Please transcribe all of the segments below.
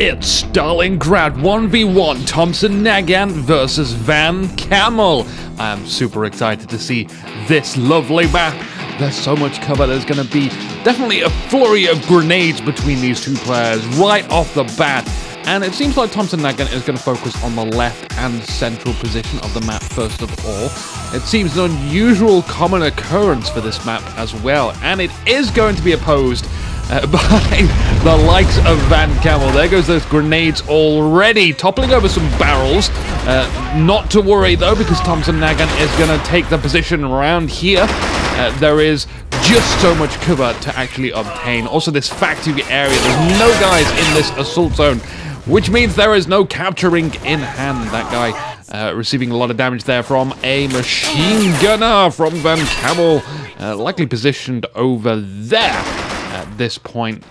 It's Stalingrad 1v1 Thompson Nagant versus Van Camal. I am super excited to see this lovely map. There's so much cover. There's going to be definitely a flurry of grenades between these two players right off the bat. And it seems like Thompson Nagant is going to focus on the left and central position of the map first of all. It seems an unusual common occurrence for this map as well. And it is going to be opposed by the likes of Van Camal. There goes those grenades already, toppling over some barrels. Not to worry though, because Thompson Nagant is going to take the position around here. There is just so much cover to actually obtain. Also, this factory area, there's no guys in this assault zone, which means there is no capturing in hand. That guy receiving a lot of damage there from a machine gunner from Van Camal, likely positioned over there. At this point,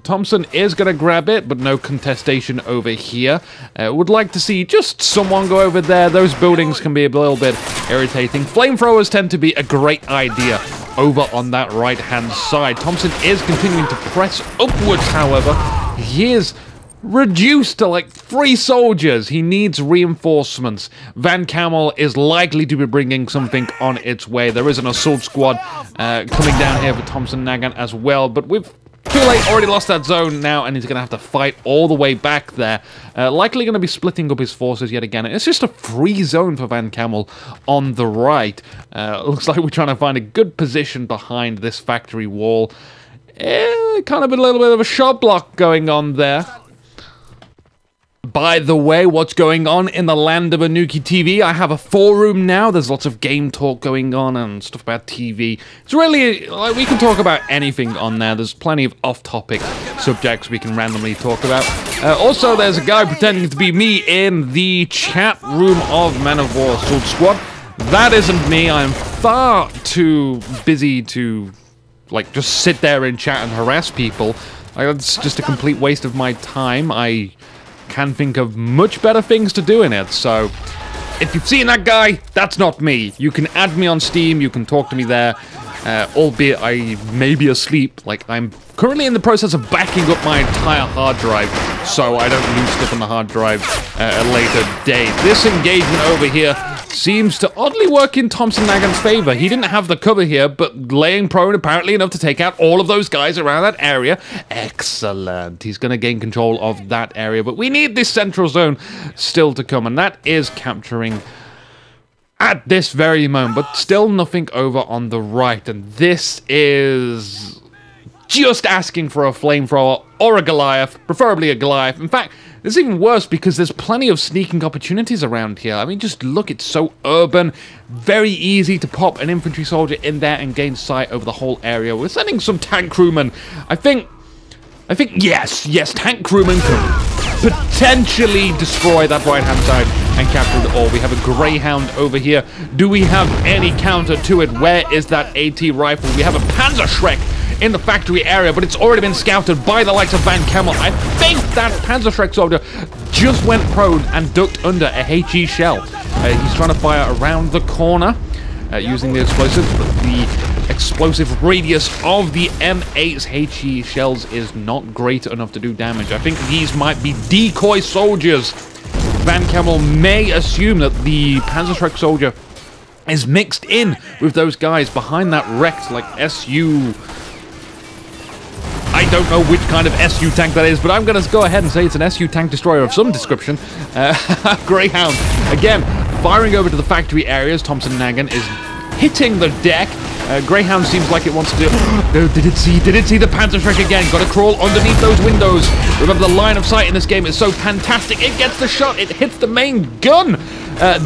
Thompson is going to grab it, but no contestation over here. Would like to see just someone go over there. Those buildings can be a little bit irritating. Flamethrowers tend to be a great idea over on that right-hand side. Thompson is continuing to press upwards, however. He is reduced to like 3 soldiers. He needs reinforcements. Van Camal is likely to be bringing something on its way. There is an assault squad coming down here for Thompson Nagant as well, but we've too late already lost that zone now, and he's going to have to fight all the way back there. Likely going to be splitting up his forces yet again. It's just a free zone for Van Camal on the right. Looks like we're trying to find a good position behind this factory wall. Kind of a little bit of a shot block going on there. By the way, what's going on in the land of InukiTV? I have a forum now. There's lots of game talk going on and stuff about TV. It's really, like, we can talk about anything on there. There's plenty of off-topic subjects we can randomly talk about. Also, there's a guy pretending to be me in the chat room of Men of War Assault Squad. That isn't me. I'm far too busy to, like, just sit there and chat and harass people. It's just a complete waste of my time. I can think of much better things to do in it. So if you've seen that guy, that's not me. You can add me on Steam, you can talk to me there, albeit I may be asleep. Like, I'm currently in the process of backing up my entire hard drive so I don't lose stuff on the hard drive at a later date. This engagement over here seems to oddly work in Thompson Nagant's favor. He didn't have the cover here, but laying prone apparently enough to take out all of those guys around that area. Excellent. He's going to gain control of that area, but we need this central zone still to come, and that is capturing at this very moment, but still nothing over on the right, and this is just asking for a flamethrower or a Goliath, preferably a Goliath. In fact, it's even worse because there's plenty of sneaking opportunities around here. I mean, just look, it's so urban. Very easy to pop an infantry soldier in there and gain sight over the whole area. We're sending some tank crewmen. I think, yes, tank crewmen can potentially destroy that right-hand side and capture it all. We have a Greyhound over here. Do we have any counter to it? Where is that AT rifle? We have a Panzerschreck in the factory area, but it's already been scouted by the likes of Van Camal. I think that Panzerschreck soldier just went prone and ducked under a HE shell. He's trying to fire around the corner using the explosives, but the explosive radius of the M8's HE shells is not great enough to do damage. I think these might be decoy soldiers. Van Camal may assume that the Panzerschreck soldier is mixed in with those guys behind that wrecked, like, SU... I don't know which kind of SU tank that is, but I'm going to go ahead and say it's an SU tank destroyer of some description. Greyhound, again, firing over to the factory areas. Thompson Nagant is hitting the deck. Greyhound seems like it wants to do... No, did it see the Panzerschreck again? Got to crawl underneath those windows. Remember, the line of sight in this game is so fantastic. It gets the shot. It hits the main gun.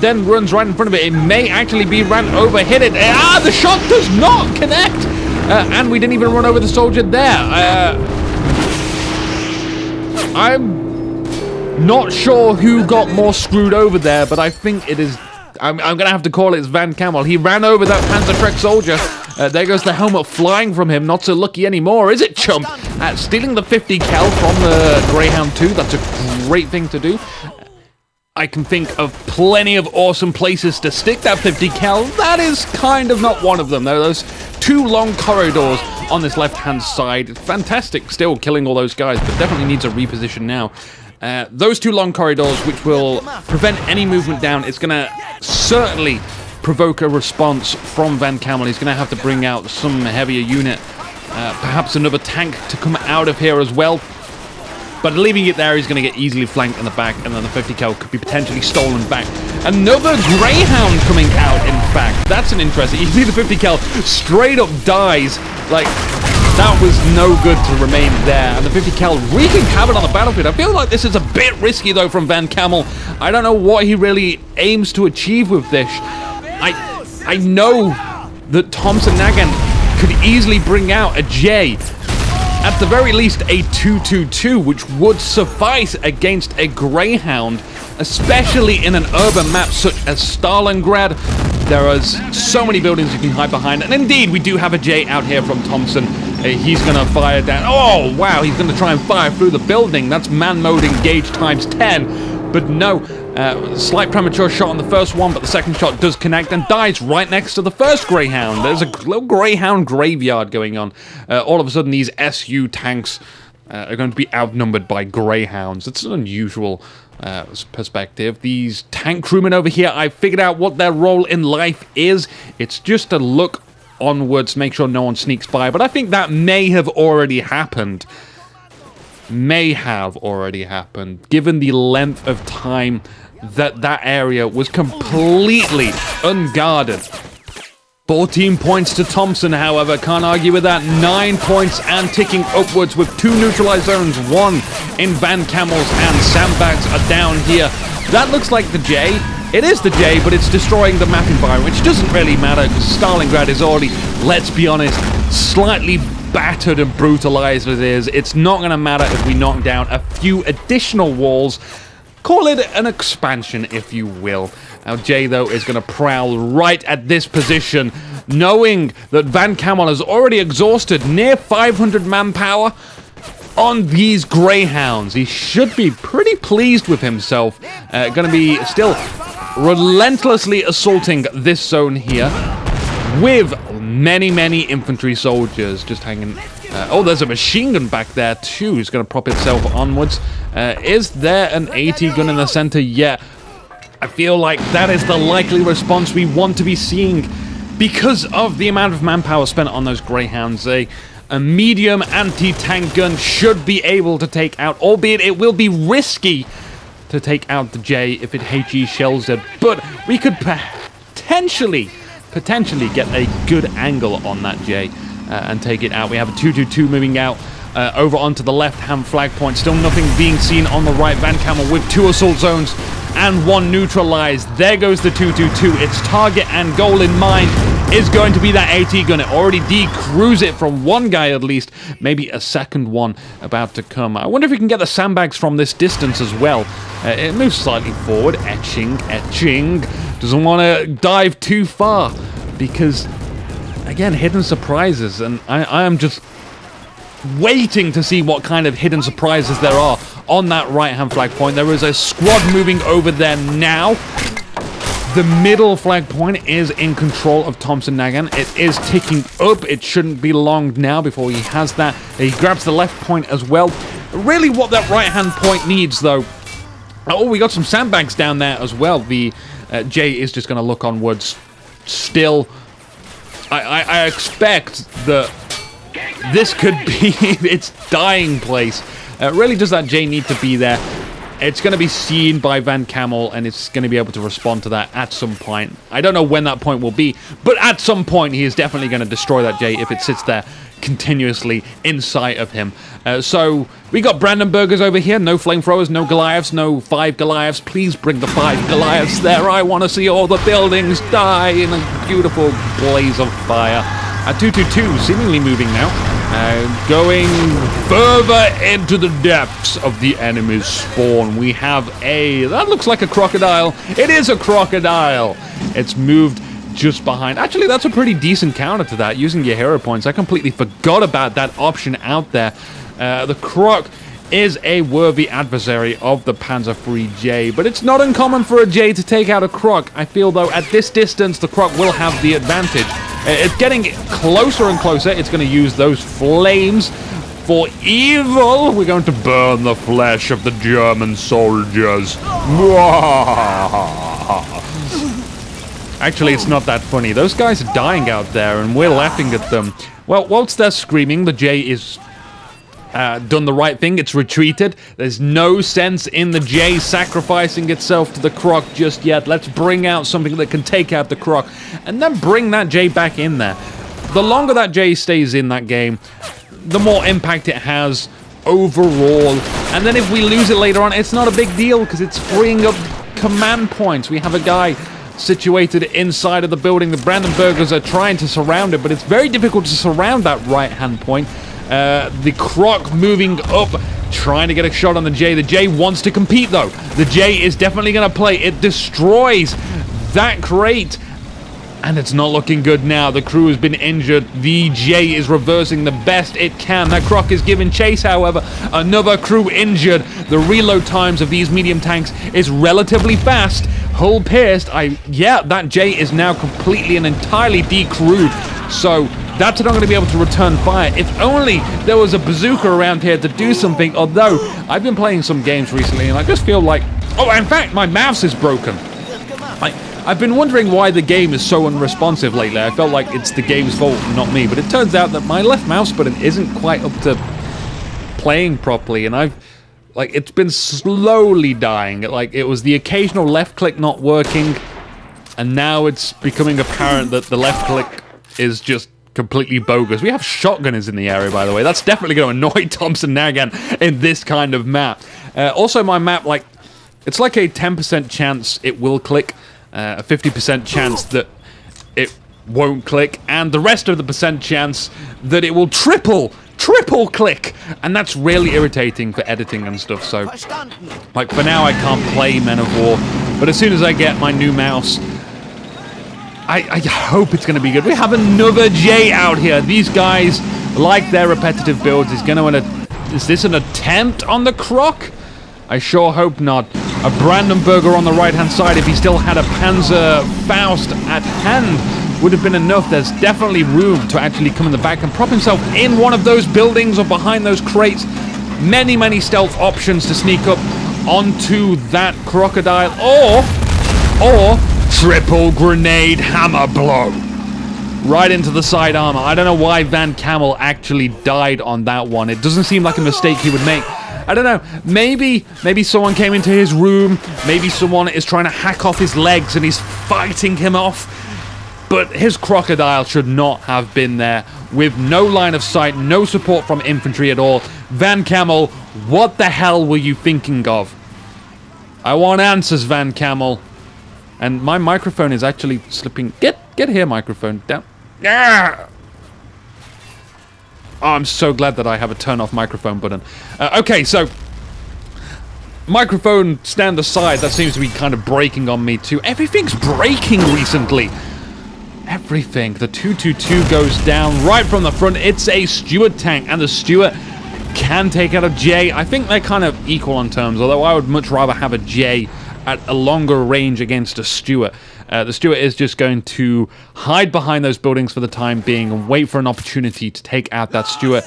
Then runs right in front of it. It may actually be ran over, hit it. The shot does not connect. And we didn't even run over the soldier there. I'm not sure who got more screwed over there, but I think it is... I'm going to have to call it Van Camal. He ran over that Panzerschreck soldier. There goes the helmet flying from him. Not so lucky anymore, is it, chump? Stealing the 50 cal from the Greyhound 2. That's a great thing to do. I can think of plenty of awesome places to stick that 50 cal. That is kind of not one of them. There are those 2 long corridors on this left-hand side. It's fantastic still killing all those guys, but definitely needs a reposition now. Those two long corridors, which will prevent any movement down, it's going to certainly provoke a response from Van Camal. He's going to have to bring out some heavier unit, perhaps another tank to come out of here as well. But leaving it there, he's going to get easily flanked in the back, and then the 50 cal could be potentially stolen back. Another Greyhound coming out, in fact. That's an interesting... You see the 50 cal straight up dies. Like, that was no good to remain there. And the 50 cal wreaking havoc on the battlefield. I feel like this is a bit risky, though, from Van Camal. I don't know what he really aims to achieve with this. I know that Thompson Nagan could easily bring out a J. At the very least, a 2-2-2, which would suffice against a Greyhound, especially in an urban map such as Stalingrad. There are so many buildings you can hide behind, and indeed, we do have a J out here from Thompson. He's going to fire down. Oh, wow, he's going to try and fire through the building. That's man mode engaged times 10. But no, slight premature shot on the first one, but the second shot does connect and dies right next to the first Greyhound. There's a little Greyhound graveyard going on. All of a sudden, these SU tanks are going to be outnumbered by Greyhounds. It's an unusual perspective. These tank crewmen over here, I figured out what their role in life is. It's just to look onwards, make sure no one sneaks by, but I think that may have already happened. Given the length of time that area was completely unguarded. 14 points to Thompson, however, can't argue with that. 9 points and ticking upwards with 2 neutralized zones, 1 in Van Camal's hand. Sandbags are down here. That looks like the J. It is the J, but it's destroying the map environment, which doesn't really matter because Stalingrad is already, let's be honest, slightly battered and brutalized as it is. It's not going to matter if we knock down a few additional walls. Call it an expansion, if you will. Now, Jay, though, is going to prowl right at this position, knowing that Van Camal has already exhausted near 500 manpower on these Greyhounds. He should be pretty pleased with himself. Going to be still relentlessly assaulting this zone here with many infantry soldiers just hanging. Oh, there's a machine gun back there too. It's going to prop itself onwards. Is there an AT gun in the center? Yeah. I feel like that is the likely response we want to be seeing because of the amount of manpower spent on those Greyhounds. A medium anti-tank gun should be able to take out, albeit it will be risky to take out the J if it HE shells it, but we could potentially get a good angle on that J and take it out. We have a 2-2-2 moving out over onto the left-hand flag point. Still nothing being seen on the right. Van Camal with 2 assault zones and 1 neutralized. There goes the 2-2-2. Its target and goal in mind is going to be that AT gun. It already decrews it from 1 guy at least. Maybe a second one about to come. I wonder if we can get the sandbags from this distance as well. It moves slightly forward. Etching. Doesn't want to dive too far because, again, hidden surprises. And I am just waiting to see what kind of hidden surprises there are on that right-hand flag point. There is a squad moving over there now. The middle flag point is in control of Thompson Nagan. It is ticking up. It shouldn't be long now before he has that. He grabs the left point as well. Really what that right-hand point needs, though. Oh, we got some sandbags down there as well. The J is just going to look onwards. Still, I expect that this could be its dying place. Really, does that J need to be there? It's going to be seen by Van Camal, and it's going to be able to respond to that at some point. I don't know when that point will be, but at some point, he is definitely going to destroy that J if it sits there continuously in sight of him. So we got Brandenburgers over here. No flamethrowers, no Goliaths, no 5 Goliaths. Please bring the 5 Goliaths there. I want to see all the buildings die in a beautiful blaze of fire. A 2-2-2 seemingly moving now. Going further into the depths of the enemy's spawn. We have that looks like a crocodile. It is a crocodile. It's moved just behind. Actually, that's a pretty decent counter to that, using your hero points. I completely forgot about that option out there. The Croc is a worthy adversary of the Panzer III J, but it's not uncommon for a J to take out a Croc. I feel, though, at this distance, the Croc will have the advantage. It's getting closer and closer. It's going to use those flames for evil. We're going to burn the flesh of the German soldiers. Actually, it's not that funny. Those guys are dying out there, and we're laughing at them. Well, whilst they're screaming, the J is done the right thing. It's retreated. There's no sense in the J sacrificing itself to the Croc just yet. Let's bring out something that can take out the Croc, and then bring that J back in there. The longer that J stays in that game, the more impact it has overall. And then if we lose it later on, it's not a big deal because it's freeing up command points. We have a guy situated inside of the building. The Brandenburgers are trying to surround it, but it's very difficult to surround that right-hand point. The Croc moving up, trying to get a shot on the J. The J wants to compete, though. The J is definitely going to play. It destroys that crate. And it's not looking good now. The crew has been injured. The J is reversing the best it can. That Croc is giving chase, however. Another crew injured. The reload times of these medium tanks is relatively fast. Hull pierced. Yeah, that J is now completely and entirely decrewed. So that's not going to be able to return fire. If only there was a bazooka around here to do something. Although, I've been playing some games recently, and I just feel like... Oh, in fact, my mouse is broken. I've been wondering why the game is so unresponsive lately. I felt like it's the game's fault, not me. But it turns out that my left mouse button isn't quite up to playing properly. And it's been slowly dying. Like, it was the occasional left click not working. And now it's becoming apparent that the left click is just completely bogus. We have shotgunners in the area, by the way. That's definitely going to annoy Thompson Nagan in this kind of map. Also, my map, it's like a 10% chance it will click. A 50% chance that it won't click, and the rest of the percent chance that it will triple click, and that's really irritating for editing and stuff. So, for now I can't play Men of War, but as soon as I get my new mouse, I hope it's going to be good. We have another J out here. These guys like their repetitive builds. Is this an attempt on the Croc? I sure hope not. A Brandenburger on the right-hand side, if he still had a Panzer Faust at hand, would have been enough. There's definitely room to actually come in the back and prop himself in one of those buildings or behind those crates. Many, many stealth options to sneak up onto that Crocodile, or triple grenade hammer blow right into the side armor. I don't know why Van Camal actually died on that one. It doesn't seem like a mistake he would make. I don't know, maybe someone came into his room, maybe someone is trying to hack off his legs and he's fighting him off, but his Crocodile should not have been there with no line of sight, no support from infantry at all. Van Camal, what the hell were you thinking of? I want answers, Van Camal. And my microphone is actually slipping. Get here, microphone, down. Yeah. Oh, I'm so glad that I have a turn off microphone button. Okay, so microphone stand aside, that seems to be kind of breaking on me too. Everything's breaking recently. Everything. The 222 goes down right from the front. It's a Stuart tank, and the Stuart can take out a J. I think they're kind of equal on terms, although I would much rather have a J at a longer range against a Stuart. The Stuart is just going to hide behind those buildings for the time being and wait for an opportunity to take out that Stuart,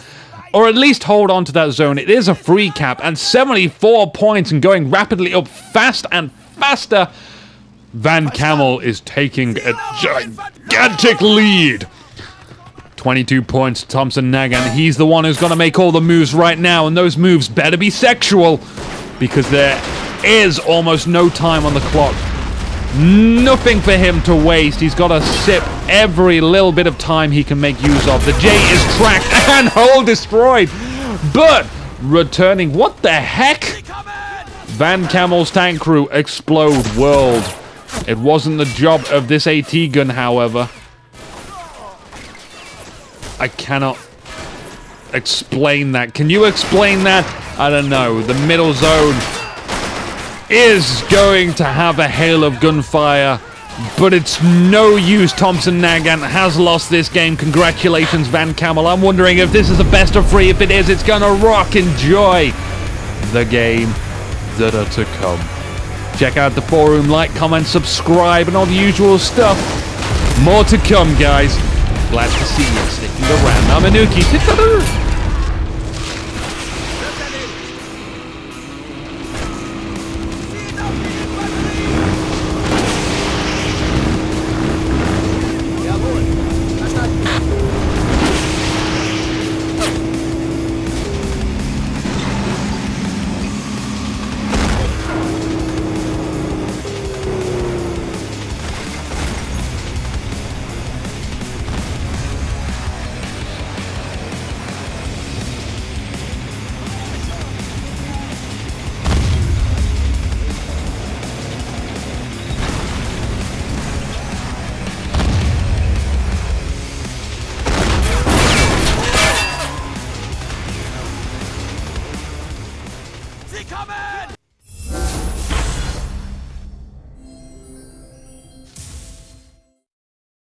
or at least hold on to that zone. It is a free cap, and 74 points and going rapidly up fast and faster. Van Camal is taking a gigantic lead. 22 points to Thompson Nagan. He's the one who's going to make all the moves right now, and those moves better be sexual, because there is almost no time on the clock. Nothing for him to waste. He's got to sip every little bit of time he can make use of. The J is tracked and hull destroyed. But returning, what the heck? Van Camal's tank crew explode world. It wasn't the job of this AT gun, however. I cannot explain that. Can you explain that? I don't know. The middle zone is going to have a hail of gunfire, but it's no use. Thompson Nagan has lost this game. Congratulations, Van Camal. I'm wondering if this is a best of 3. If it is, it's gonna rock. Enjoy the game that are to come. Check out the forum, like, comment, subscribe, and all the usual stuff. More to come, guys. Glad to see you sticking around. I'm Inuki.